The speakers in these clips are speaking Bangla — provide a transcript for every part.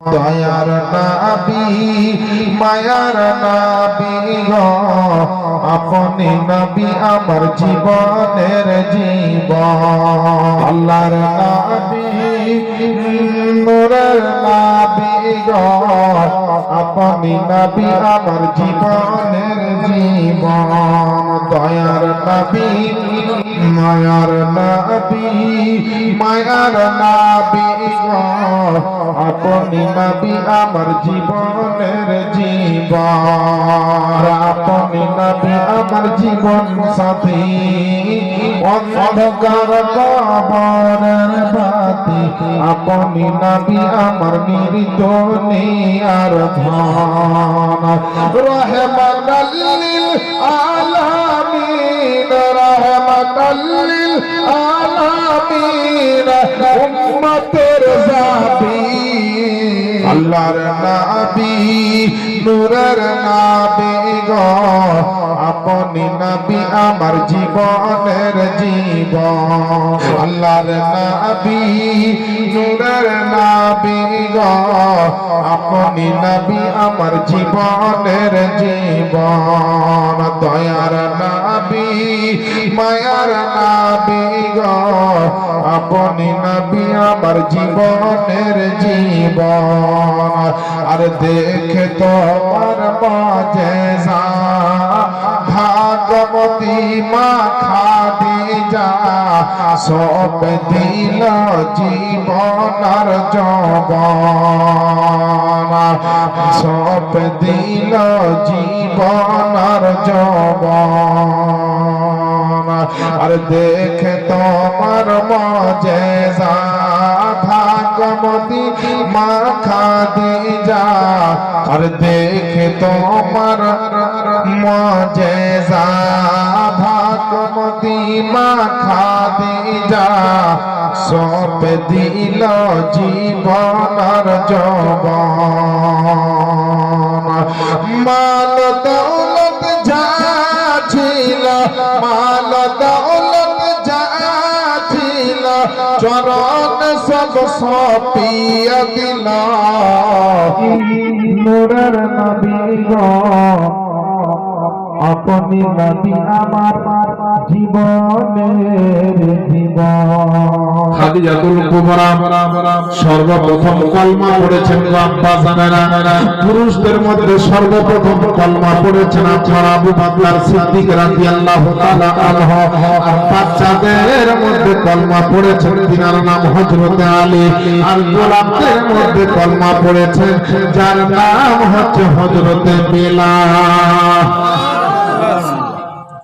দয়ার নবী মায়ার নবী গো আপনি নবী আমার জীবনের জীবন আল্লাহর নবী নূরের নবী গো আপনি নবী আমার জীবনের জীবন দয়ার নবী মায়ার নবী মায়ার নবী গো আপনি নবী আমার জীবনের জীবন আপনি নবী আমার জীবন সাথী অন্ধকার কবরের বাতি আপনি নবী আমার নির্জনে আর ধন রহমাতাল লিল আলামিন রহমাতাল লিল আলামিন উম্মতের জাতি আল্লাহর নবী নূরের নবী গো আপনি নবী আমার জীবনের জীবন আল্লাহর নবী নূরের নবী গো আপনি নবী আমার জীবনের জীবন দয়ার নবী মায়ার নবী গো আপনি নবী আমার জীবনের জীবন আর দেখে তোমার মুজিজা ভাগবতী মা খাদিজা সব দিল জীবন আর যৌবন সব দিল জীবন আর যৌবন আর দেখে তোমার মুজিজা ভাগবতী মা খাদিজা আর দেখে তোমার মুজিজা ভাগবতী মা খাদিজা সব দিল জীবন আর যৌবন মাল দৌলত যা ছিল মাল দৌলত যা ছিল চরণ সব সপিয়া দিল নূরের নবী গো আপনি নবী আমার জীবনের জীবন খাদিজাতুল কুবরা সর্বপ্রথম কলমা পড়েছেন আব্বা জানেরা পুরুষদের মধ্যে সর্বপ্রথম কলমা পড়েছেন আপনার আবু বকর সিদ্দিক রাদিয়াল্লাহু তাআলা আনহু আর বাচ্চাদের মধ্যে কলমা পড়েছেন তিনার নাম হযরত আলী আর গোলামদের মধ্যে কলমা পড়েছেন যার নাম হচ্ছে হযরত বেলাল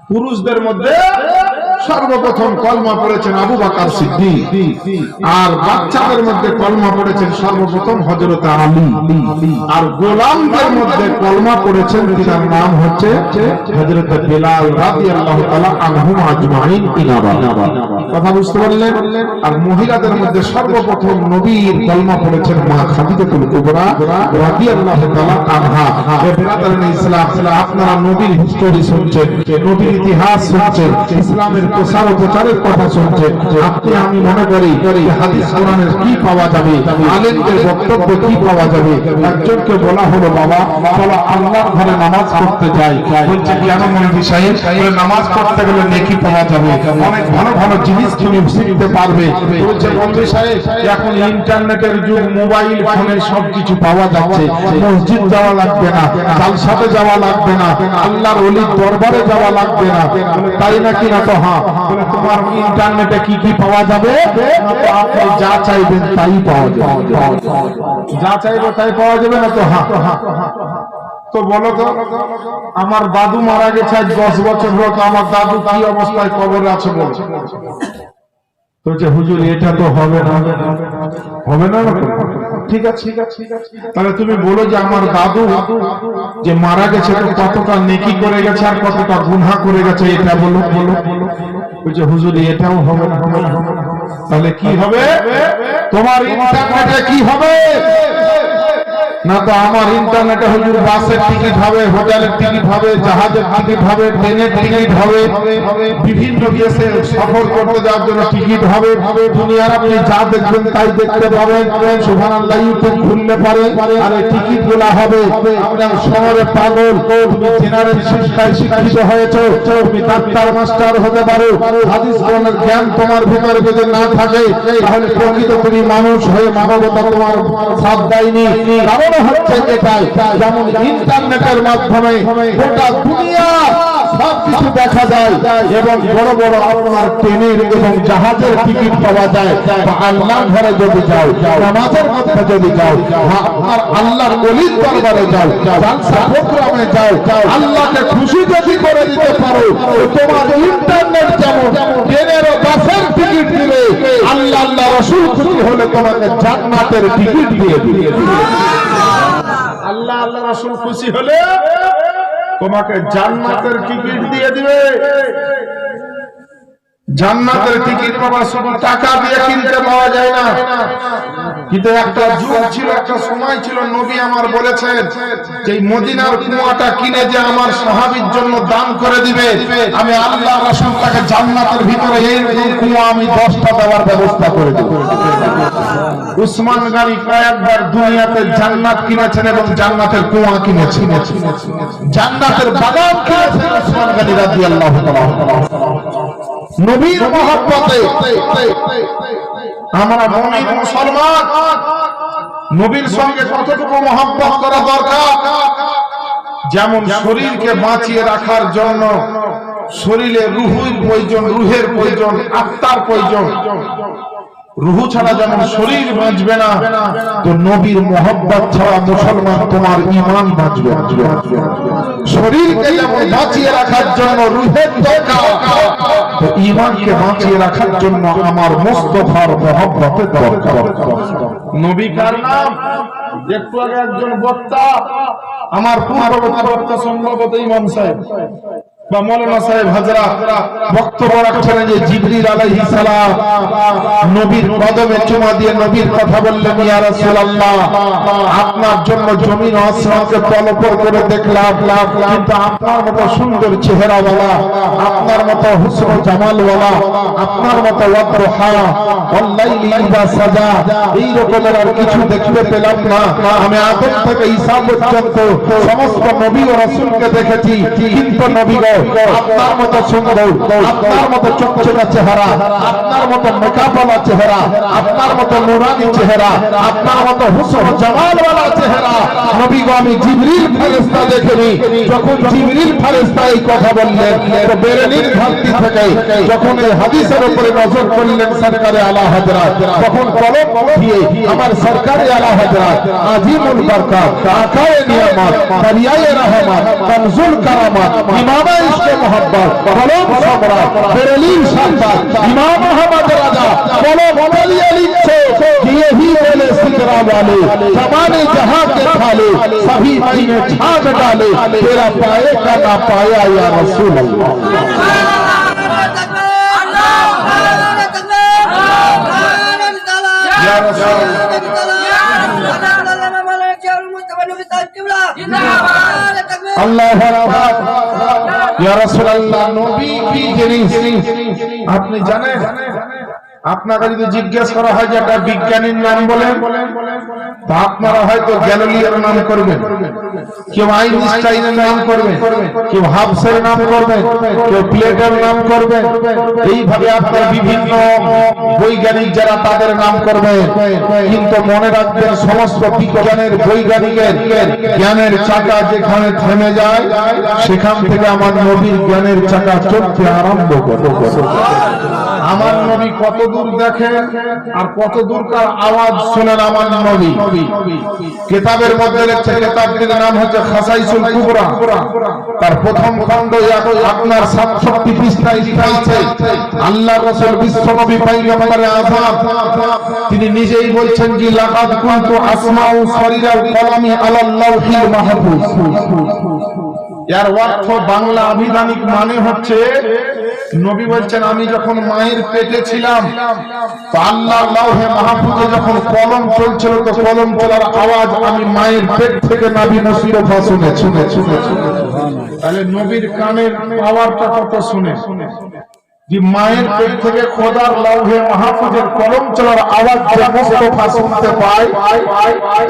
পুরুষদের মধ্যে সর্বপ্রথম কলমা পড়েছেন আবু বকর সিদ্দিক আর বাচ্চাদের মধ্যে কলমা পড়েছেন সর্বপ্রথম হযরত আলী আর গোলামদের মধ্যে কলমা পড়েছেন যার নাম হচ্ছে হযরত বেলাল রাদিয়াল্লাহু তাআলা আনহুম আজমাইন কিনাবা কথা বুঝতে পারলেন আর মহিলাদের মধ্যে সর্বপ্রথম নবীর কলমা পড়েছেন মা খাদিজাতুল কুবরা রাদিয়াল্লাহু তাআলা আনহা বিরাদারান ইসলাম আপনারা নবীর হিস্টোরি শুনছেন নবীর ইতিহাস শুনছেন ইসলামের প্রসার ও প্রচারের কথা শুনছেন আপনি আমি মনে করি হাদিস কোরআনের কি পাওয়া যাবে আলেমদের বক্তব্য কি পাওয়া যাবে একজনকে বলা হলো বাবা চলো আল্লাহর ঘরে নামাজ পড়তে যাই বলছে কেন মৌলভী সাহেব নামাজ পড়তে গেলে নেকি পাওয়া যাবে অনেক ভালো ভালো জিনিস তুমি শিখতে পারবে বলছে মৌলভী সাহেব এখন ইন্টারনেটের যুগ মোবাইল ফোনে সবকিছু পাওয়া যাচ্ছে মসজিদ যাওয়া লাগবে না জালসাতে যাওয়া লাগবে না আল্লাহর ওলির দরবারে যাওয়া লাগবে না তাই নাকি না তো হ্যাঁ তোমার ইন্টারনেটে কি কি পাওয়া যাবে আপনি যা চাইবেন তাই পাওয়া যাবে যা চাইবে তাই পাওয়া যাবে না তো হ্যাঁ তো বলো তো আমার দাদু মারা গেছে আজ 10 বছর হলো তো আমার দাদু কি অবস্থায় কবরে আছে বলছে বলছে হুজুর এটা তো হবে না হবে না ঠিক আছে তাহলে তুমি বলো যে আমার দাদু যে মারা গেছে তো কতটা নেকি করে গেছে আর কতটা গুনাহ করে গেছে এটা বলো বলছে হুজুর এটাও হবে না তাহলে কি হবে তোমার ইন্টারনেটে কি হবে না তো আমার ইন্টারনেটে হুজুর বাসের টিকিট হবে, হোটেলের টিকিট হবে, জাহাজের টিকিট হবে, ট্রেনের টিকিট হবে, বিভিন্ন দেশে সফর করতে যাওয়ার জন্য টিকিট হবে। দুনিয়ার আপনি যা দেখবেন তাই দেখতে পাবেন। সুবহানাল্লাহ, ইউটিউব খুললে পারে আর এই টিকিট গুলা হবে। আপনার শহরে পাগল, তুমি জেনারেল শিক্ষায় শিক্ষিত হয়েছো, তুমি ডাক্তার মাস্টার হতে পারো, হাদিস কোরআনের জ্ঞান তোমার ভিতরে যদি না থাকে তাহলে প্রকৃত তুমি মানুষ হয়ে মানবতা তোমার সাথ দেয়নি। কারণ হচ্ছে এটাই, যেমন ইন্টারনেটের মাধ্যমে গোটা দুনিয়া সবকিছু দেখা যায় এবং বড় বড় আপনার ট্রেনের এবং জাহাজের টিকিট পাওয়া যায়। আল্লাহ ঘরে যদি যাও, নামাজের মধ্যে যদি যাও, আপনার আল্লাহর ওলির দরবারে যাও, জালসা প্রোগ্রামে যাও, আল্লাহকে খুশি যদি করে দিতে পারো, তোমার ইন্টারনেট যেমন ট্রেনের ও বাসের টিকিট দিবে, আল্লাহ আল্লাহ রাসূল খুশি হলে তোমাকে জান্নাতের টিকিট দিয়ে দিবে। আল্লাহ আল্লাহ রাসূল খুশি হলে তোমাকে জান্নাতের টিকিট দিয়ে দিবে। জান্নাতের টিকিট বাবা শুধু টাকা দিয়ে কিনতে পাওয়া যায় না। কিন্তু একটা যুগ ছিল, একটা সময় ছিল, নবী আমার বলেছেন যে মদিনার কুয়াটা কিনে যে আমার সাহাবীর জন্য দান করে দিবে, আমি আল্লাহ রাসূল তাকে জান্নাতের ভিতরে এই কুয়া আমি 10টা দেওয়ার ব্যবস্থা করে দেব। উসমান গনি কয়েকবার দুনিয়াতে জান্নাত কিনেছেন এবং জান্নাতের কুয়া কিনেছেন, জান্নাতের বাগান কিনেছেন উসমান গনি রাদিয়াল্লাহু তাআলা। নবীর মহব্বতে আমরা মুমিন মুসলমান নবীর সঙ্গে কতটুকু মহব্বত করা দরকার। যেমন শরীরকে বাঁচিয়ে রাখার জন্য শরীরে রুহের প্রয়োজন, রুহের প্রয়োজন, আত্মার প্রয়োজন। রুহু ছাড়া যেমন শরীর বাঁচবে না, তো নবীর মহব্বত ছাড়া মুসলমান তোমার ঈমান বাঁচবে। শরীরকে যেমন বাঁচিয়ে রাখার জন্য রুহের দরকার, তো ঈমানকে বাঁচিয়ে রাখার জন্য আমার মুস্তাফার মহব্বতের দরকার। নবী কার নাম? একটু আগে একজন বক্তা, আমার পূর্ববর্তী বক্তা সম্ভবত ইমাম সাহেব বা মৌলানা সাহেব হাজরা বক্তব্য রাখছেন যে জিবরিল আলাইহিস সালাম নবীর কদমে চুমা দিয়ে নবীর কথা বললেন, ইয়া রাসূলুল্লাহ, আপনার জন্য জমিন ও আসমানকে তলপর করে দেখলাম, কিন্তু আপনার মতো সুন্দর চেহারাওয়ালা, আপনার মতো হুসন ও জামালওয়ালা, আপনার মতো ওয়াদহা ওয়াল্লাইলি ইযা সাজা এই রকমের আর কিছু দেখতে পেলাম না। আমি আদম থেকে ঈসা পর্যন্ত সমস্ত নবী ও রাসূলকে দেখেছি, কিন্তু নবী আপনার মতো সুন্দর, আপনার মতো চকচকা চেহারা, আপনার মতো মেকআপওয়ালা চেহারা, আপনার মতো নুরানি চেহারা, আপনার মতো হুসন জামালওয়ালা চেহারা নবী গো আমি জিবরিল ফেরেশতা দেখিনি। যখন জিবরিল ফেরেশতা এই কথা বললেন, তো বেরেলির ঘাটতি থেকে যখন এই হাদিসের উপরে নজর করলেন সরকারে আলা হযরত, তখন কলম উঠিয়ে আমার সরকারে আলা হযরত আজিমুল বরকত, আকায়ে নিয়ামত, দরিয়ায়ে রহমত, কনজুল কারামত, ইমামে ইশকে মোহাম্মদ, কলম সম্রাট বেরেলির সন্তান ইমাম আহমদ রাজা কলম বলিয়ে লিখছে कि यही बोले सिकरा वाले जमाने जहां के थाले सभी महीने छाट डाले तेरा पाए का ना पाया या रसूल अल्लाह। या रसूल अल्लाह या रसूल अल्लाह। नबी की जिनिस আপনি জানেন, আপনাকে যদি জিজ্ঞেস করা হয় যে একটা বিজ্ঞানীর নাম বলেন, তা আপনারা হয়তো গ্যালিলিওর নাম করবেন, কেউ আইনস্টাইনের নাম করবেন, কেউ হাবসের নাম করবেন, কেউ প্লেটোর নাম করবেন। এইভাবে আপনার বিভিন্ন বৈজ্ঞানিক যারা তাদের নাম করবেন। কিন্তু মনে রাখবেন, সমস্ত বিজ্ঞানের বৈজ্ঞানিকের জ্ঞানের চাকা যেখানে থেমে যায়, সেখান থেকে আমার নবীর জ্ঞানের চাকা চলতে আরম্ভ করে। আমার নবী কত দূর দেখেন আর কত দূরকার আওয়াজ শোনেন আমার নবী। কিতাবের মধ্যে লেখছে, কিতাবটির নাম হচ্ছে খাসাইসুল কুবরা, তার প্রথম খণ্ড আপনার 67 পৃষ্ঠায় লেখা আছে। আল্লাহর রাসূল বিশ্বনবী পয়গম্বরে আযম তিনি নিজেই বলছেন যে লাকাদ কুনতু আসমাউ সরিরাল কলামি আলাল লাউহিল মাহফুজ। এর অর্থ বাংলা আবিধানিক মানে হচ্ছে নবী বলছেন আমি যখন মায়ের পেটে ছিলাম তো আল্লাহর লাউহে মাহফুজে যখন কলম চলছিল তো কলম চলার আওয়াজ আমি মায়ের পেট থেকে নবী মুস্তাফা শুনেছি। তাহলে নবীর কানের পাওয়ারটা কত শুনে যে মায়ের পেট থেকে খোদার লাউহে মাহফুজের কলম চলার আওয়াজ যে মুস্তাফা শুনতে পায়,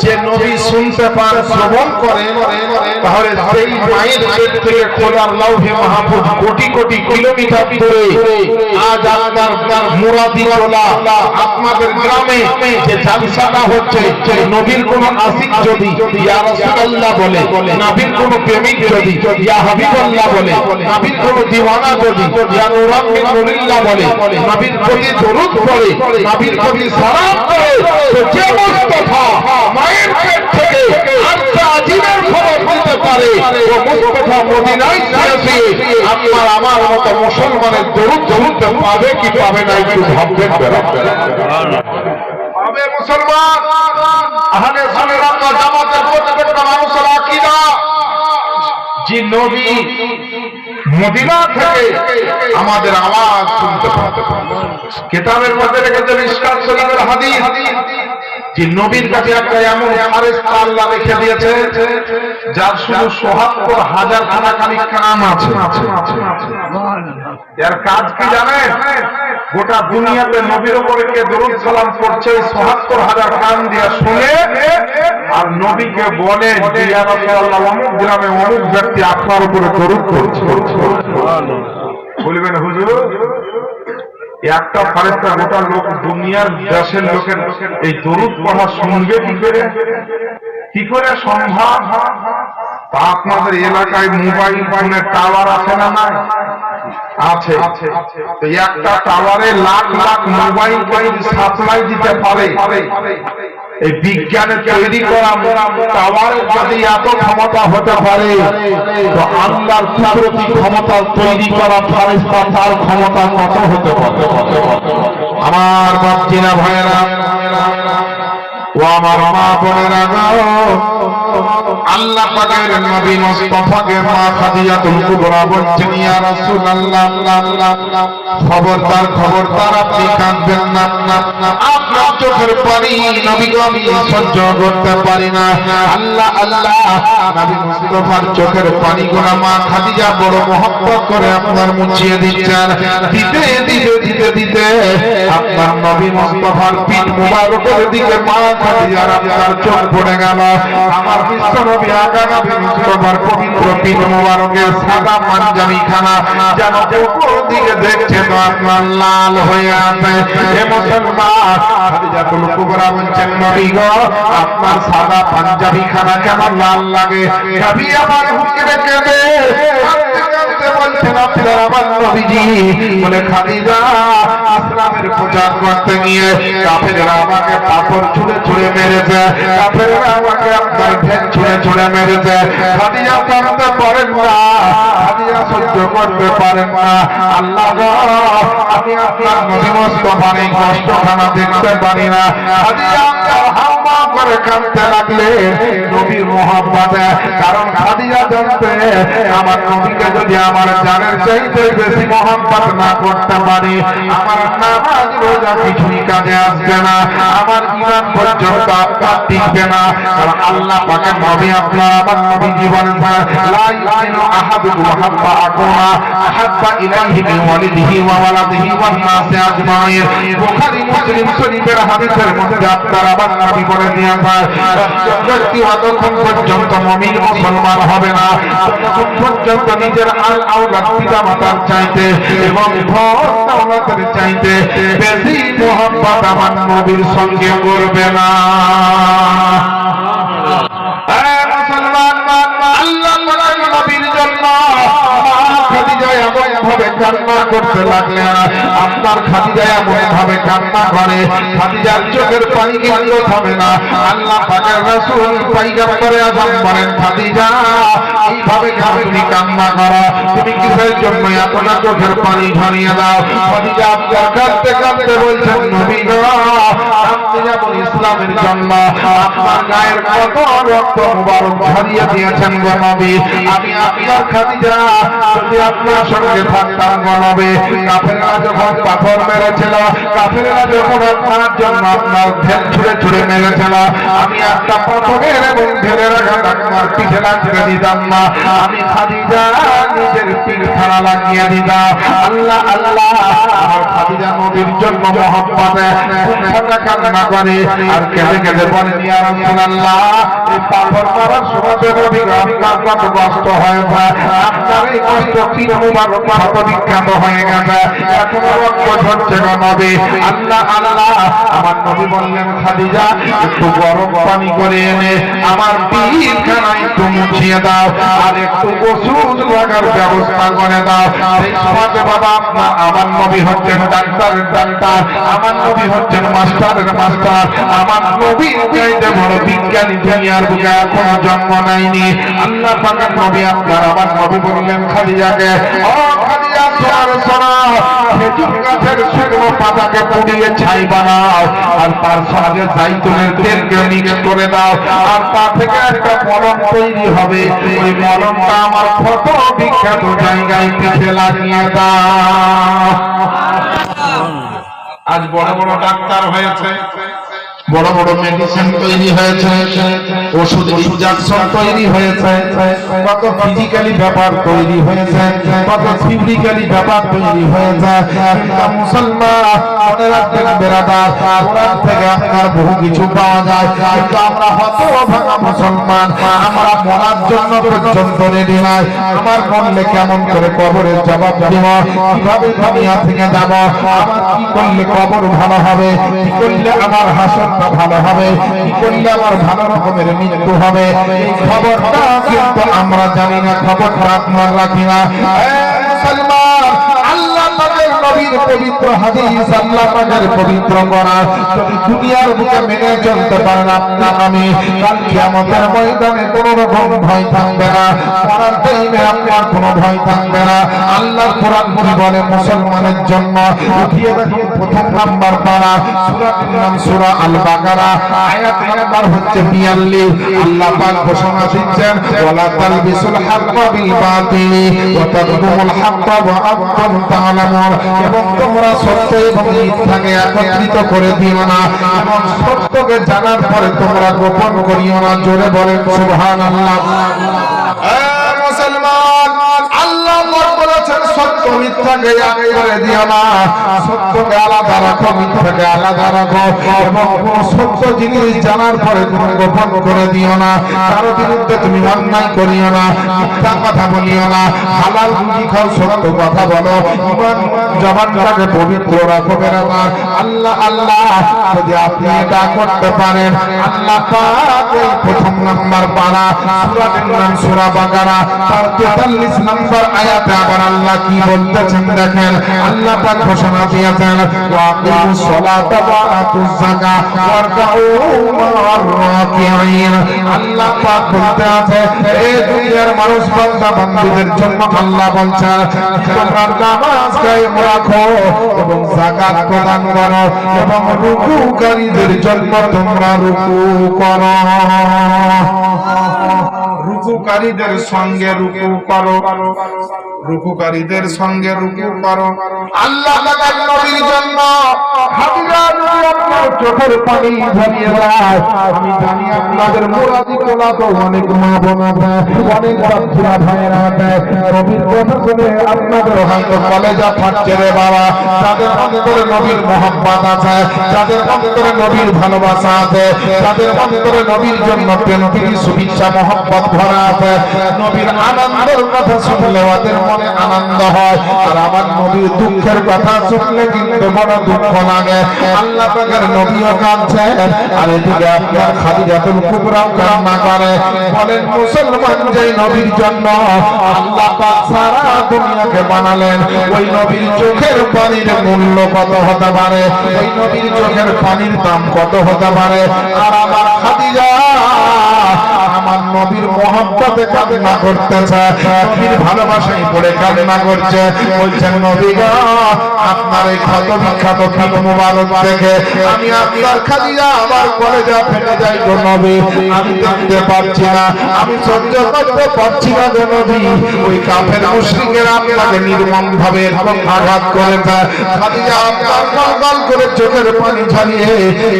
যে নবী শুনতে পান, শ্রবণ করে, তাহলে সেই মায়ের পেট থেকে খোদার লাউহে মাহফুজ কোটি কোটি কিলোমিটার দূরে আজ আপনার মুরাদিওয়ালা আপনাদের গ্রামে যে জালসাটা হচ্ছে, নবীর কোন আশিক যদি ইয়া রাসূলুল্লাহ বলে, নবীর কোন প্রেমিক যদি ইয়া হাবিবাল্লাহ বলে, নবীর কোন দিওয়ানা যদি ইয়া নুরানি নুরিল্লাহ বলে, নবীর প্রতি দরুদ পড়ে, নবীর প্রতি সালাম করে, তো যে মুস্তাফা মায়ের পেট থেকে আটটা আজীবের খবর দিতে পারে, ও মুস্তাফা মদিনায় এসে আপনার আমার মতো মুসলমানের দরুদ পাবে কি পাবে না একটু ভাববেন। পাবে মুসলমান আহলে সুন্নাত ওয়াল জামাতের প্রত্যেকটা মানুষের আকীদা যে নবী মদিনা থেকে আমাদের আওয়াজ শুনতে পাবে। কিতাবের মধ্যে রেখেছেন ইসকাত শরীফের হাদিস যে নবীর কাছে একটা এমন ফারেস্তা আল্লাহ রেখে দিয়েছে যার শুধু ৭৭,০০০ খানা কাম আছে। এর কাজ কি জানেন? গোটা দুনিয়াতে নবীর উপরে কে দরুদ সালাম করছে ৭৭,০০০ কান দিয়ে শুনে আর নবীকে বলে ইয়া রাসূলুল্লাহ অমুক গ্রামে অমুক ব্যক্তি আপনার উপরে দরুদ করছে। বলবেন হুজুর একটা ফারেস্তা গোটা লোক দুনিয়ার দেশের লোকের এই দরুদ পড়া শুনবে কি করে সম্ভব? তা আপনাদের এলাকায় মোবাইল ফোনের টাওয়ার আছে না? নাই আছে। তো একটা টাওয়ারে লাখ লাখ মোবাইল সাপ্লাই দিতে পারে, এই বিজ্ঞানের তৈরি করা টাওয়ারের যদি এত ক্ষমতা হতে পারে তো আল্লাহর কুদরতি ক্ষমতা তৈরি করা ফারেস্তা তার ক্ষমতা কত হতে পারে? আমার বাপজিরা ভাইয়েরা ও আমার মা বোনেরা, আল্লাহ পাকের নবী মুস্তাফাকে মা খাদিজাতুল কুবরা বলছেন ইয়া রাসূলুল্লাহ খবরদার খবরদার আপনি কাঁদবেন না, আপনার চোখের পানি নবী গো আমি সহ্য করতে পারি না। আল্লাহ আল্লাহ নবী মুস্তাফার চোখের পানিগুলো মা খাদিজা বড় মহব্বত করে আপনার মুছিয়ে দিচ্ছেন। দিতে দিতে দিতে দিতে আপনার নবী মুস্তাফার পিঠ মুবারকের দিকে মা খাদিজার আপনার চোখ পড়ে গেল। আমার বিশ্ব নবী আকা নবী মুস্তাফার পবিত্র পিঠ মুবারকের সাদা পাঞ্জাবি খানা যেন উপর দিকে দেখছে তো আপনার লাল হয়ে আছে। হে মুসলমান, খাদিজাতুল কুবরা বলছেন নবী গো আপনার সাদা পাঞ্জাবি খানা কেন লাল লাগে? নবী আমার হুজুরে কেঁদে বলছেন আপনার আমার নবীজি বলে খাদিজা ইসলামের প্রচার করতে গিয়ে কাফেররা আমাকে পাথর ছুঁড়ে ছুঁড়ে মেরেছে, কাফেররা আমাকে আপনার ঢেক ছুঁড়ে ছুঁড়ে মেরেছে। খাদিজা কাঁদতে পারেন না, খাদিজা সহ্য করতে পারেন না। আল্লাহ গো আমি আপনার নবী মুস্তাফার এই কষ্টখানা দেখতে পারি না। খাদিজা হাওয়া করে কাঁদতে লাগলে নবীর মহব্বতে, কারণ খাদিজা জানতে আমার নবীকে যদি আমার জানের চাইতে বেশি মহব্বত না করতে পারি আমার নামাজ রোজা কিছুই কাজে আসবে না, আমার ঈমান পর্যন্ত আপনার টিকবে না। কারণ আল্লাহ পাকের নবী আপনার আমার নবী জীবন লা ইউমিনু আহাদুকুম হাত্তা আকুনা আহাব্বা ইলাইহি মিন ওয়ালিদিহি ওয়া ওয়ালাদিহি ওয়ান নাসি আজমাইন। বুখারী মুসলিম শরীফের হাদিসের মধ্যে আপনার আমার নবী বলে দিয়েছেন ব্যক্তি যতক্ষণ পর্যন্ত মুমিন মুসলমান হবে না ততক্ষণ পর্যন্ত নিজের আল আওলাদ পিতা মাতার চাইতে এবং ধন দৌলতের চাইতে বেশি মোহাম্মত আমার নবীর সঙ্গে করবে না। মুসলমান আল্লাহ নবীর জন্য খাদিজা এমন ভাবে কান্না করতে লাগলেন, আপনার খাদিজা এমন ভাবে কান্না করে খাদিজার চোখের পানি কিন্তু থামে না। আল্লাহ পাকের রাসূল পয়গম্বরে আযম বলেন খাদিজা এইভাবে তুমি কান্না করো, তুমি কিসের জন্য এতটা চোখের পানি ঝরিয়ে দাও? খাদিজা আপনার কাঁদতে কাঁদতে বলছেন নবী গো আপনি যেমন ইসলামের জন্য আপনার গায়ের কত রক্ত মুবারক ঝরিয়ে দিয়েছেন গো নবী, আমি আপনার খাদিজা যদি আপনার সঙ্গে ডাক্তার গণবে। কাফেররা যখন পাথর মেরেছিল, কাফেররা যখন আপনার জন্য আপনার ঢেল ছুঁড়ে ছুঁড়ে মেরেছিল, আমি একটা পাথরের এবং ঢেলে রাখা আপনার পিঠে লাগতে দিতাম না, আমি খাদিজা নিজের পিঠ খাড়া লাগিয়ে দিতাম। আল্লাহ আল্লাহ, আমার খাদিজা নবীর জন্য মহব্বতে ফুটফাটা কান্না করে আর কেঁদে কেঁদে বলেন, ইয়া রাসূলুল্লাহ, এই পাথর মারার সময় নবী আপনার কত কষ্ট হয়েছে, আপনার এই কষ্ট পিঠ মুবারক ক্ষত বিখ্যাত হয়ে গেছে, এখনো রক্ত ঝরছে না নবী। আল্লাহ আল্লাহ, আমার নবী বললেন, খাদিজা একটু গরম পানি করে এনে আমার পিঠখানা একটু মুছিয়ে দাও আর একটু ওষুধ লাগার ব্যবস্থা করে দাও। সেই সমাজে বাবা আপনার আমার নবী হচ্ছেন ডাক্তারের ডাক্তার, আমার নবী হচ্ছেন মাস্টারের মাস্টার, আমার নবীর চাইতে বড় বিজ্ঞানী দুনিয়ার বুকে এখনো জন্ম নেয়নি। আল্লাহ পাকের নবী আপনার আমার নবী বললেন খাদিজাকে, ও খাদিজা শোনো, খেজুর গাছের শুকনো পাতাকে পুড়িয়ে ছাই বানাও আর তার সঙ্গে জাইতুনের তেলকে মিক্স করে দাও আর তা থেকে একটা মলম তৈরি হবে, ওই মলমটা আমার কত বিখ্যাত জায়গায় পিঠে লাগিয়ে দাও। আজ বড় বড় ডাক্তার হয়েছে, বড় বড় মেডিসিন তৈরি হয়েছে, ওষুধ ইনজেকশন তৈরি হয়েছে, কত ফিজিক্যালি ব্যাপার তৈরি হয়েছে, কত ফিজিক্যালি ব্যাপার তৈরি হয়েছে। মুসলমান মনে রাখবেন বেরাদার, কোরআন থেকে আপনার বহু কিছু পাওয়া যায়, কিন্তু আমরা হতভাগা মুসলমান, আমরা মরার জন্য পর্যন্ত রেডি নাই। আমার মরলে কেমন করে কবরের জবাব দিব, কিভাবে দুনিয়া থেকে যাব, আমার কি করলে কবর ভালো হবে, কি করলে আমার হাসরটা ভালো হবে, কি করলে আমার ভালো রকমের মৃত্যু হবে, এই খবরটা কিন্তু আমরা জানি না, খবরটা আপনার রাখি না। মুসলমান, আল্লাহ পাকের নবীর পবিত্র হাদিস, আল্লাহ পাকের পবিত্র কোরআন যদি দুনিয়ার বুকে মেনে চলতে পারেন, আপনার আমি কাল কিয়ামতের ময়দানে কোনো রকম ভয় থাকবে না, মরার টাইমে আপনার কোনো ভয় থাকবে না। আল্লাহর কোরআন কি বলে মুসলমানের জন্য, উঠিয়ে দেখুন প্রথম নাম্বার পারা, সূরাটির নাম সূরা আল বাকারা, আয়াত নাম্বার হচ্ছে 42। আল্লাহ পাক ঘোষণা দিচ্ছেন, ওয়ালা তালবিসুল হাক্কা বিল বাতিলি ওয়া তাকতুমুল হাক্কা ওয়া আনতুম তা'লামুন, এবং তোমরা সত্য এবং মিথ্যাকে একত্রিত করে দিও না, এবং সত্যকে জানার পরে তোমরা গোপন করিও না। জোরে বলেন সুবহানাল্লাহ। মুসলমান, আল্লাহ বলেছেন সত্য মিথ্যাকে এক করে দিও না, সত্যকে আলাদা রাখো, মিথ্যাকে আলাদা রাখো, এবং কোন সত্য জিনিস জানার পরে তুমি গোপন করে দিও না, কারো বিরুদ্ধে তুমি অন্যায় করিও না, মিথ্যা কথা বলিও না, হালাল রুজি খাও, সত্য কথা বলো, ইমান জবানটাকে পবিত্র রাখো। বেরাদার, আল্লাহ আল্লাহ, যদি আপনি এটা করতে পারেন, আল্লাহ পাক এই প্রথম নাম্বার পারা, সূরাটির নাম সূরা বাকারা, তার 43 নম্বর আয়াতে আবার আল্লাহ কি বলতেছেন দেখেন। আল্লাহ পাক ঘোষণা দিয়েছেন, ওয়া আকিমুস সালাতা ওয়া আতুজ যাকাত ওয়ারকাউ মা'আর রাকিঈন। আল্লাহ পাক বলতে আছে, এই দুনিয়ার মানুষ বান্দা বান্দীদের জন্য আল্লাহ বলছেন, তোমরা নামাজ কায়েম রাখো এবং যাকাত প্রদান করো এবং রুকুকারীদের জন্য তোমরা রুকু করো, রুকুকারীদের সঙ্গে রুকু করো, রুকুকারীদের সঙ্গে রুকু করো। আল্লাহ পাকের নবীর জন্য খাদিজা যদি আপনার চোখের পানি ঝরিয়ে দেয়, আমি জানি আপনাদের মুরাদি তোলা তো অনেক মা বোন আছে, অনেক বাচ্চা ভাইয়েরা আছে, নবীর কথা শুনে আপনাদের হয়তো কলেজা ফাটছে রে বাবা, যাদের অন্তরে নবীর মহব্বত আছে, যাদের অন্তরে নবীর ভালোবাসা আছে, যাদের অন্তরে নবীর জন্য প্রেম প্রীতি শুভেচ্ছা মহব্বত ভরা আছে, নবীর আনন্দের কথা শুনলে ওদের মনে আনন্দ হয়, আর আমার নবীর দুঃখের কথা শুনলে কিন্তু বড় দুঃখ লাগে। আল্লাহ পাকের নবীও কাঁদছেন, আর এদিকে আপনার খাদিজাতুল কুবরাও কান্না করে। বলেন মুসলমান, যে নবীর জন্য আল্লাহ পাক সারা দুনিয়াকে বানালেন, ওই নবীর চোখের পানির মূল্য কত হতে পারে, ওই নবীর চোখের পানির দাম কত হতে পারে। আর আমার খাদিজা, আমার নবীর মহব্বতে কান্না করতেছে, নবীর ভালোবাসায় পড়ে কান্না করছে। বলছেন নবী গো, আপনার এই ক্ষত বিখ্যাত পিঠ মুবারক দেখে আমি আপনার খাদিজা আমার কলেজা ফেটে যাই গো নবী। আমি দেখতে পাচ্ছি না, আমি সহ্য করতে পারছি না গো নবী। ওই কাফের মুশরিকেরা আপনাকে নির্মম ভাবে এরকম আঘাত করেছে। খাদিজা আপনার গল করে চোখের পানি ঝরিয়ে,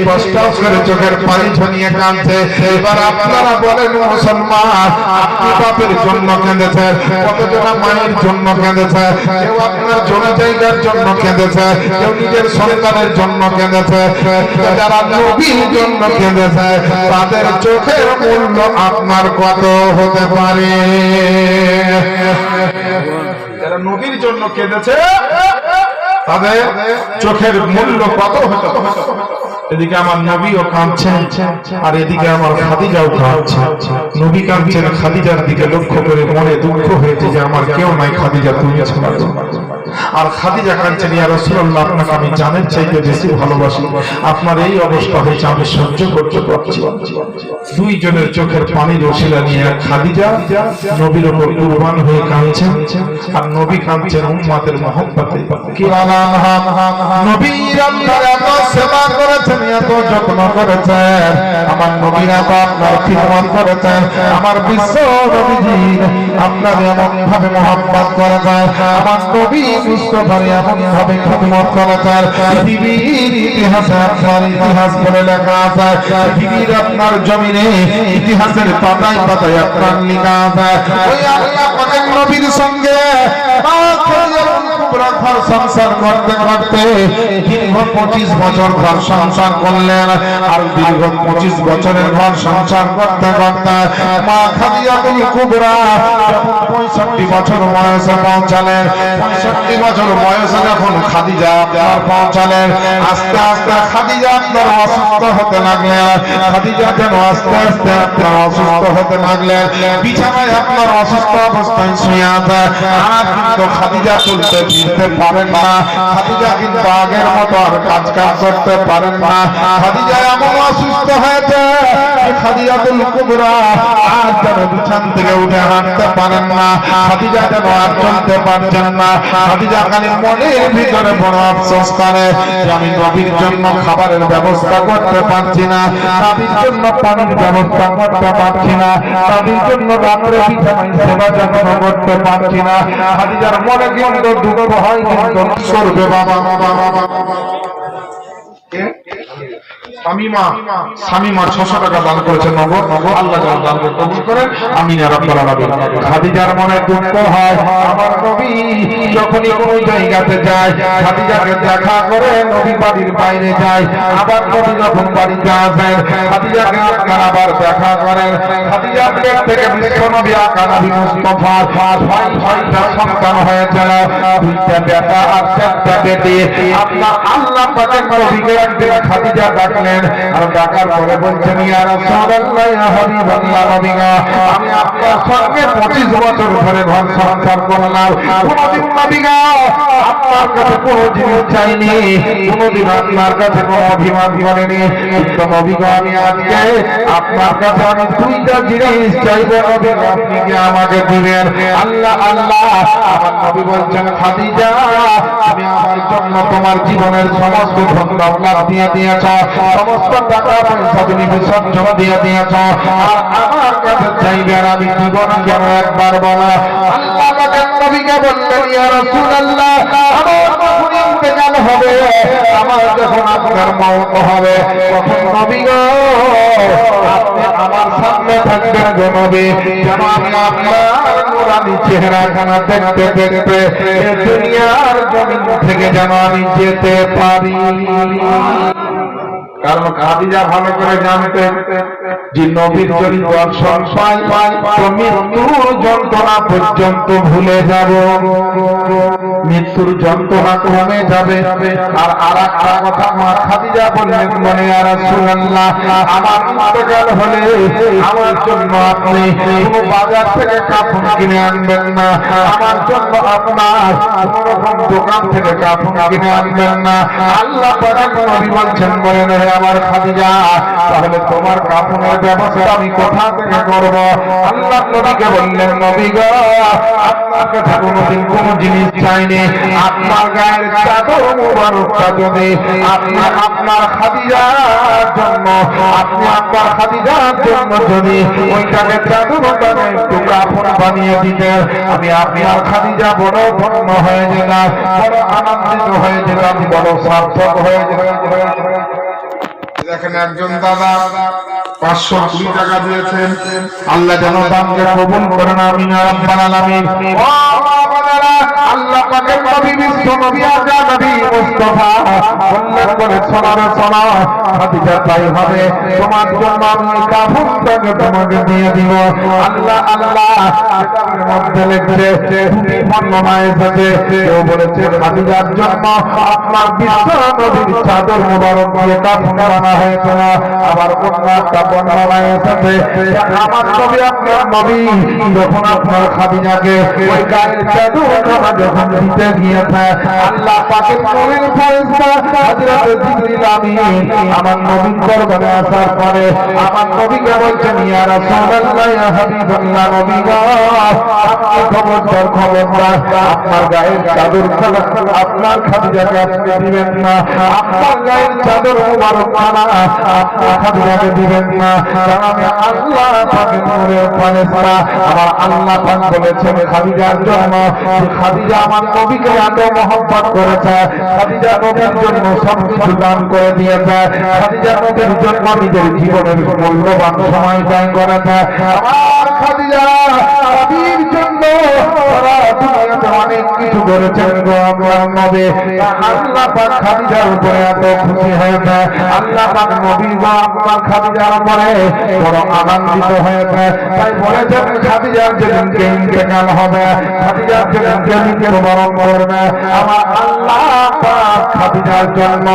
কষ্ট করে চোখের পানি ঝরিয়ে কাঁদছে। এবার আপনারা বলেন মুসলমান, আপনি বাপের জন্য কেঁদেছেন, কতজন মায়ের জন্য কেঁদেছে, কেউ আপনার জমি জায়গার জন্য কেঁদেছে, কেউ নিজের সন্তানের জন্য কেঁদেছে, যারা নবীর জন্য কেঁদেছে তাদের চোখের মূল্য আপনার কত হতে পারে? যারা নবীর জন্য কেঁদেছে তাদের চোখের মূল্য কত হতে পারে? এদিকে আমার নবীও কাঁদছেন আর এদিকে আমার খাদিজাও কাঁদছে। নবী কাঁদছেন, খাদিজার দিকে লক্ষ্য করে মনে দুঃখ হয়েছে যে আমার কেউ নাই, খাদিজা তুমি ছাড়া। আর খাদিজা কাঁদছেন, ইয়া রাসূলুল্লাহ আপনাকে আমি জানের চাইতে বেশি ভালোবাসি, আপনার এই অবস্থা হয়েছে আমি সহ্য করতে পারছি। দুইজনের চোখের পানির ওসিলা নিয়ে খাদিজা নবীর উপর কুরবান হয়ে কাঁদছেন আর নবী কাঁদছেন উম্মতের মহব্বতে। কি নবীর আপনার এত সেবা করেছেন, এত যত্ন করেছেন, আমার নবীরা তো আপনার খিদমত করেছেন, আমার বিশ্ব নবীজি আপনার এমন ভাবে মহব্বত করেছেন, আমার নবী মুস্তাফার এমন ভাবে খিদমত করেছেন। পৃথিবীর ইতিহাসে আপনার ইতিহাস বলে লেখা আছে, পৃথিবীর আপনার জমিনে ইতিহাসের পাতায় পাতায় আপনার লেখা আছে। ওই আল্লাহ পাকের নবীর সঙ্গে সংসার করতে করতে দীর্ঘ 25 বছর ঘর সংসার করলেন। আর দীর্ঘ 25 বছরের ঘর সংসার করতে করতে মা খাদিজাতুল কুবরা 65 বছর বয়সে পৌঁছালেন। 65 বছর বয়সে যখন খাদিজা আপনার পৌঁছালেন, আস্তে আস্তে খাদিজা আপনার অসুস্থ হতে লাগলেন। খাদিজা যেন আস্তে আস্তে আপনার অসুস্থ হতে লাগলেন, বিছানায় আপনার অসুস্থ অবস্থায় শুয়ে আছে। আর কিন্তু খাদিজা চলতে ফিরতে পারেন না, খাদিজা কিন্তু আগের মতো আর কাজ করতে পারেন না। খাদিজা এমন অসুস্থ হয়েছে, খাদিজাতুল কুবরা আর যেন বিছানা থেকে উঠে হাঁটতে পারেন না, খাদিজা যেন আর চলতে পারছেন না। খাদিজা খালি মনের ভিতরে বড় আফসোস করে যে আমি নবীর জন্য খাবারের ব্যবস্থা করতে পারছি না, নবীর জন্য পানির ব্যবস্থা করতে পারছি না, নবীর জন্য রাত্রে বিছানায় সেবা যত্ন করতে পারছি না। খাদিজার মনে কিন্তু দুঃখ হয়, কিন্তু করবে বাবা। শামীমা 600 টাকা দান করেছেন, নগদ আল্লাহ দান কবুল করেন, আমিন ইয়া রাব্বাল আলামিন। খাদিজার মনে দুঃখ হয়, আমার নবী যখনই কোনো জায়গাতে যায়, খাদিজাকে দেখা করে নবী বাড়ির বাইরে যায়, আবার নবী যখন বাড়িতে আসেন খাদিজাকে আপনার আবার দেখা করেন। খাদিজার পেট থেকে বিশ্বনবী আকা নবী মুস্তাফা 6টা সন্তান হয়েছিল, 2টা বেটা আর 4টা বেটি। আল্লাহ পাকের নবীকে একদিন খাদিজা ডাকলেন, আর ডাকার পরে বলছেন, ইয়া রাসূলুল্লাহ, ইয়া হাবিবাল্লাহ, নবী গো, আমি আপনার সঙ্গে 25 বছর ধরে ঘর সংসার করলাম, কোনদিন নবী গো আপনার কাছে কোনো জিনিস চাইনি, কোনদিন আপনার কাছে কোনো অভিমান করিনি, কিন্তু নবী গো আমি আজকে আপনার কাছে আমি 2টা জিনিস চাইবো, নবী গো আপনি কি আমাকে দিবেন? আল্লাহ আল্লাহ, আমার নবী বলছেন, খাদিজা তুমি আমার জন্য তোমার জীবনের সমস্ত ধন দৌলত দিয়ে দিয়েছ, সমস্ত টাকা পয়সা তুমি বিসর্জন দিয়ে দিয়েছ, আর আমার কাছে চাইবে আর আমি জীবনে যেন একবার বলা। আল্লাহ পাকের নবীকে বললেন, ইয়া রাসূলুল্লাহ, আমার যখন ইন্তেকাল হবে, আমার যখন আপনার মওত হবে, তখন নবী গো আপনি আমার সামনে থাকবেন গো নবী, যেন আমি আপনার নূরানি চেহারাখানা দেখতে দেখতে দুনিয়ার জমিন থেকে যেন আমি যেতে পারি। কারণ খাদিজা ভালো করে জানতেন যে নবীর যদি দর্শন পাই তো মৃত্যুর যন্ত্রণা পর্যন্ত ভুলে যাব, মৃত্যুর যন্ত্রণা কমে যাবে। আর আরেকটা কথা মা খাদিজা বললেন, মনে ইয়া রাসূলুল্লাহ, আমার ইন্তেকাল হলে আমার জন্য আপনি কোনো বাজার থেকে কাপড় কিনে আনবেন না, আমার জন্য আপনার কোনো রকম দোকান থেকে কাপড় কিনে আনবেন না। আল্লাহ পাক নবী বলছেন, বলেন হে আমার খাদিজা, তাহলে তোমার কাফনের ব্যবস্থা আমি কোথা থেকে করব? আল্লাহ নবীকে বললেন, নবী গো, আপনার কাছে কোনো জিনিস চাইনি, আপনার গায়ের চাদর মুবারকটা যদি আপনার খাদিজার জন্য, আপনি আপনার খাদিজার জন্য যদি ওইটাকে চাদর বানিয়ে একটু কাফন বানিয়ে দিতেন, আমি আপনার খাদিজা বড় ধন্য হয়ে যেতাম, বড় আনন্দিত হয়ে যেতাম, বড় সার্থক হয়ে যেতাম। দেখেন একজন দাদা 520 টাকা দিয়েছেন, আল্লাহ যেন দানকে কবুল করেন, আমিন ইয়া রাব্বাল আলামিন। আল্লাহ পাকের নবী বিশ্ব নবী আজা নবী মুস্তাফা বললেন করে সোনারে সোনা খাদিজা, তাই হবে, তোমার জন্য আমি কাফনটাকে তোমাকে দিয়ে দিব। আল্লাহ আল্লাহ এর মধ্যে লিখছে, দুটি বর্ণনা এসেছে, কেউ বলেছে খাদিজার জন্য আপনার বিশ্ব নবীর চাদর মুবারক দিয়ে কাফন বানানো হয়েছিল, আবার অন্য একটা বর্ণনা এসেছে আমার নবী আপনার নবী যখন আপনার খাদিজাকে ওই গায়ের চাদর যখন দিতে গিয়েছে, আল্লাহ পাকের নবীর ফেরেশতা হযরত জিবরিল আমিন আমার নবীর দরবারে আসার পরে আমার নবীকে বলছেন, ইয়া রাসূলুল্লাহ, ইয়া হাবিবাল্লাহ, নবী গো, আপনি খবরদার আপনার গায়ের চাদর আপনার খাদিজাকে আপনি দিবেন না, আপনার গায়ের চাদর মুবারক আপনার খাদিজাকে দিবেন না, কারণ আমি আল্লাহ পাকের নূরের ফেরেশতা। আমার আল্লাহ পাক বলেছেন খাদিজার জন্য, খাদিজা আমার নবীকে এত মহব্বত করেছে, খাদিজা নবীর জন্য সবকিছু দান করে দিয়েছে, খাদিজা নবীর জন্য নিজের জীবনের মূল্যবান সময় ব্যয় করেছে। আমার খাদিজা নবীর জন্য সারা দুনিয়াতে অনেক কিছু করেছেন গো আমার নবী। আল্লাহ পাক খাদিজার উপরে এত খুশি হয়েছে, আল্লাহ পাক নবী গো আমার খাদিজার উপরে বড় আনন্দিত হয়েছে, তাই বলেছেন খাদিজার যেদিনকে ইন্তেকাল হবে, খাদিজার যেদিনকে নিজের মরণ করবে, আমার আল্লাহ পাক খাদিজার জন্য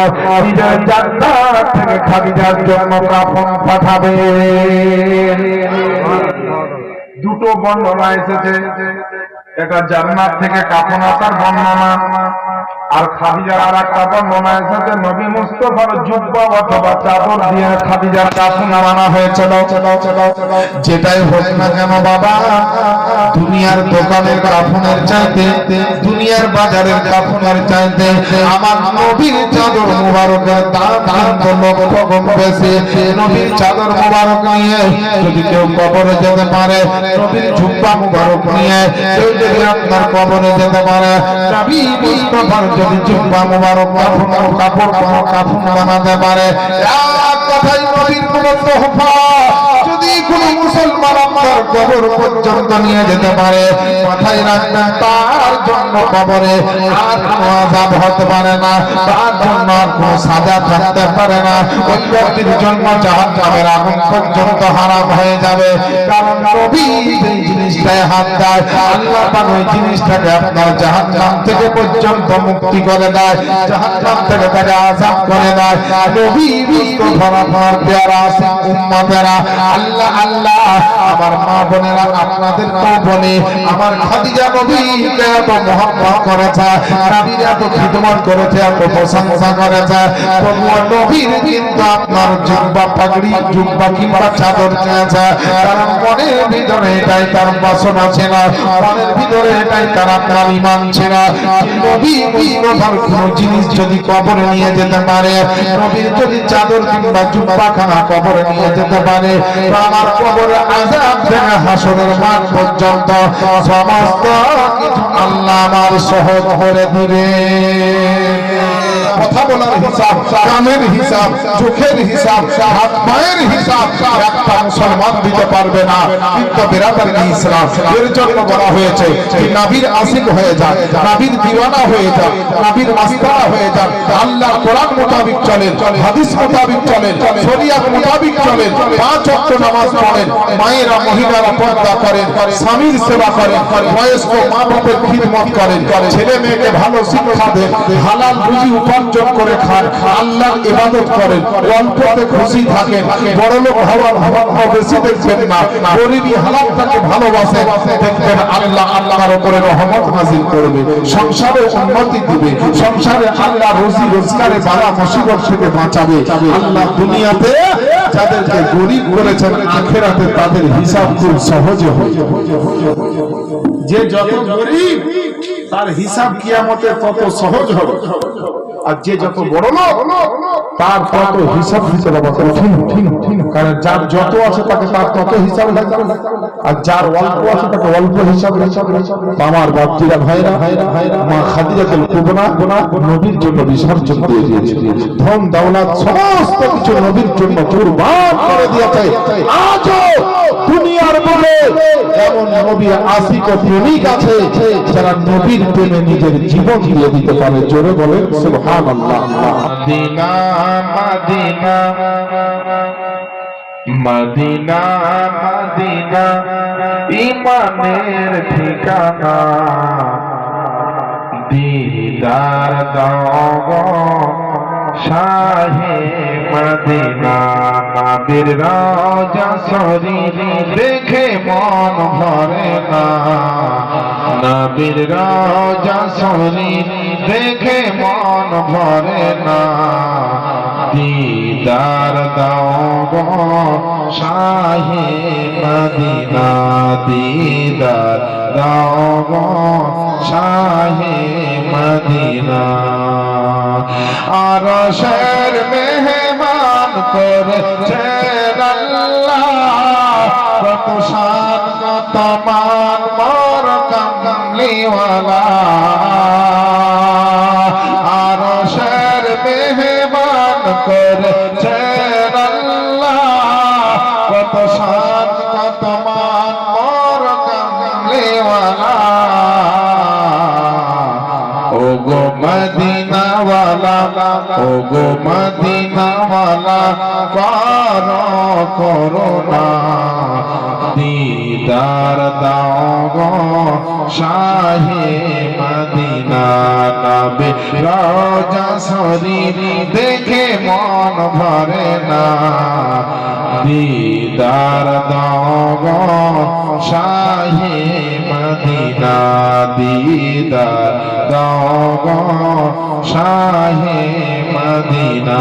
নিজের জান্নাত থেকে খাদিজার জন্য কাফন পাঠাবে। দুটো বর্ণনা এসেছে, এটা জান্নাত থেকে কাফন আসার বর্ণনা, আর খাদিজার আর একটা বর্ণনা এসেছে নবী মুস্তাফার জুব্বা অথবা চাদর দিয়ে খাদিজার কাফন বানানো হয়েছিল। যেটাই হোক না কেন বাবা, দুনিয়ার দোকানের কাফনের চাইতে, দুনিয়ার বাজারের কাফনের চাইতে আমার নবীর চাদর মুবারকের দাম তো লক্ষ গুণ বেশি। নবীর চাদর মুবারক নিয়ে যদি কেউ কবরে যেতে পারে, নবীর জুব্বা মুবারক নিয়ে কেউ যদি আপনার কবরে যেতে পারে, নবী মুস্তাফার যদি জুব্বা মুবারক কাফন বানাতে পারে, এক কথাই নবীর কোনো তোহফা যদি কোন মুসলমান আপনার কবর পর্যন্ত নিয়ে যেতে পারে, মাথায় রাখবেন তার জন্য কবরে আর কোনো আযাব হতে পারে না, তার জন্য আর কোনো সাজা থাকতে পারে না, ওই ব্যক্তির জন্য জাহান্নামের আগুন পর্যন্ত হারাম হয়ে যাবে। কারণ নবী এই জিনিসটায় হাত দেয়, আল্লাহ পাক ওই জিনিসটাকে আপনার জাহান্নাম থেকে পর্যন্ত মুক্তি করে দেয়, জাহান্নাম থেকে তাকে আযাব করে দেয়। নবী মুস্তাফার আমার প্যারা উম্মতেরা, আল্লাহ আল্লাহ আমার মা বোনেরা, আপনাদের তো বলে আমার খাদিজা নবীকে এত মহব্বত করেছে, নবীর এত খিদমত করেছে, এত প্রশংসা করেছে, তবুও নবীর কিন্তু আপনার জুব্বা পাগড়ি, জুব্বা কিংবা চাদর চেয়েছে, কারণ মনের ভিতরে এটাই তার বাসনা ছিল, মনের ভিতরে এটাই তার আপনার ঈমান ছিল। নবী মুস্তাফার কোন জিনিস যদি কবরে নিয়ে যেতে পারে, নবীর যদি চাদর কিংবা জুব্বা খানা কবরে নিয়ে যেতে পারে, আমার কবরে আযাব থেকে হাসরের মাঠ পর্যন্ত সমস্ত কিছু আল্লাহ আমার সহজ করে দিবে। কথা বলার হিসাব, কানের হিসাব, চোখের হিসাব, হাত পায়ের হিসাব একটা মুসলমান দিতে পারবে না। কিন্তু বিরাদার ইসলাম এর জন্য বলা হয়েছে যে নবীর আশিক হয়ে যান, নবীর দিওয়ানা হয়ে যান, নবীর মাস্তানা হয়ে যান, আল্লাহর কোরআন মোতাবেক চলেন, হাদিস মোতাবেক চলেন, শরিয়াত মোতাবেক চলেন, 5 ওয়াক্ত নামাজ পড়েন, মায়েরা মহিলারা পর্দা করেন, স্বামীর সেবা করেন, বয়স্ক মা বাবার খিদমত করেন, ছেলে মেয়েকে ভালো শিক্ষা দেন, হালাল রুজি উপার্জন উপার্জন করে খান, আল্লাহর ইবাদত করেন, অল্পতে খুশি থাকেন, বড়লোক হওয়ার ভাবনা বেশি দেখবেন না, গরিবী হালাতটাকে ভালোবাসেন, দেখবেন আল্লাহ আল্লাহর উপরে রহমত নাযিল করবে, সংসারে উন্নতি দিবে, সংসারে আল্লাহ রুজি রোজগারে বালা মুসিবত থেকে বাঁচাবে। আল্লাহ দুনিয়াতে যাদেরকে গরিব করেছেন, আখিরাতে তাদের হিসাব খুব সহজে হয়। যে যত গরিব তার হিসাব কিয়ামতে তত সহজ হবে, আর যে যত বড় লোক তার তত হিসাব দিতে হবে কঠিন। কারণ যার যত আছে তাকে তার তত হিসাব লাগবে, আর যার অল্প আছে তাকে অল্প হিসাব। আমার বাপজিরা ভাইরা, মা খাদিজাতুল কুবরা নবীর জন্য বিসর্জন দিয়ে দিয়েছে, ধন দৌলত সমস্ত কিছু নবীর জন্য কুরবান করে দিয়েছে। আজও দুনিয়ার বুকে এমন নবী আশিক ও প্রেমিক আছে যারা নবীর প্রেমে নিজের জীবন দিয়ে দিতে পারে। জোরে বলেন সুবহানাল্লাহ। মদিনা মদিনা মদিনা মদিনা ইমানের ঠিকানা, দিদার দাও গো শাহে মদিনা। নবীর রওজা শরীফ দেখে মন ভরে না, নবীর রওজা শরীফ দেখে মন ভরে না, দিদার দাও গো শাহে মদিনা, দিদার দাও গো শাহে মদিনা। আরশের মেহমান করেছেন আল্লাহ, কত শান কত মান মোর কামলিওয়ালা। আরশের মেহমান করেছেন আল্লাহ, কত শান কত মান মোর কামলিওয়ালা। ও গো মদিনাওয়ালা, ও গো মদিনাওয়ালা, করো করুণা, দিদার দাও গো শাহে মদিনা। নবীর রওজা শরীফ দেখে মন ভরে না, দিদার দাও গো শাহে মদিনা, দিদার দাও গো শাহে মদিনা।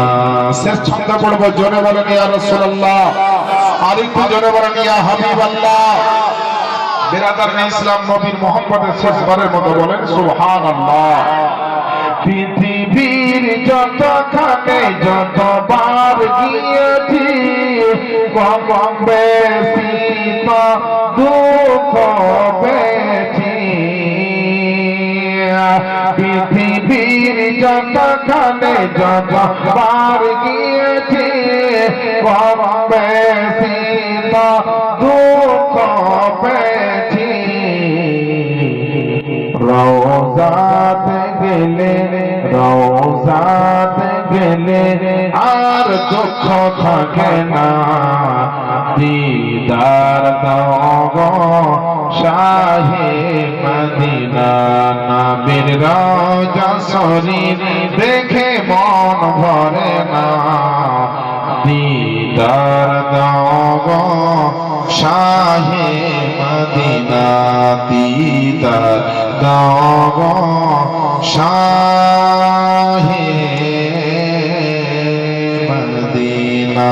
শেষ ছন্দ পড়ব, জোরে বলেন ইয়া রাসূলুল্লাহ, আরেকটু জোরে বলেন ইয়া হাবিবাল্লাহ। বিরাদার ইসলাম নবীর মুহাম্মদের শেষবারের মতো বলেন সুবহানাল্লাহ। পৃথিবীর যতখানে যতবার গিয়েছি, কম বেশি তো দুঃখ পেয়েছি। পৃথিবীর যতখানে যতবার গিয়েছি, কম বেশি তো দুঃখ পেয়েছি। রওজাতে গেলে, রওজাতে গেলে আর দুঃখ থাকে না, দিদার দাও গো শাহে মদিনা। নবীর রওজা শরীফ দেখে মন ভরে না, দিদার দাও গো শাহে মদিনা, দিদার দাও গো শাহে মদিনা।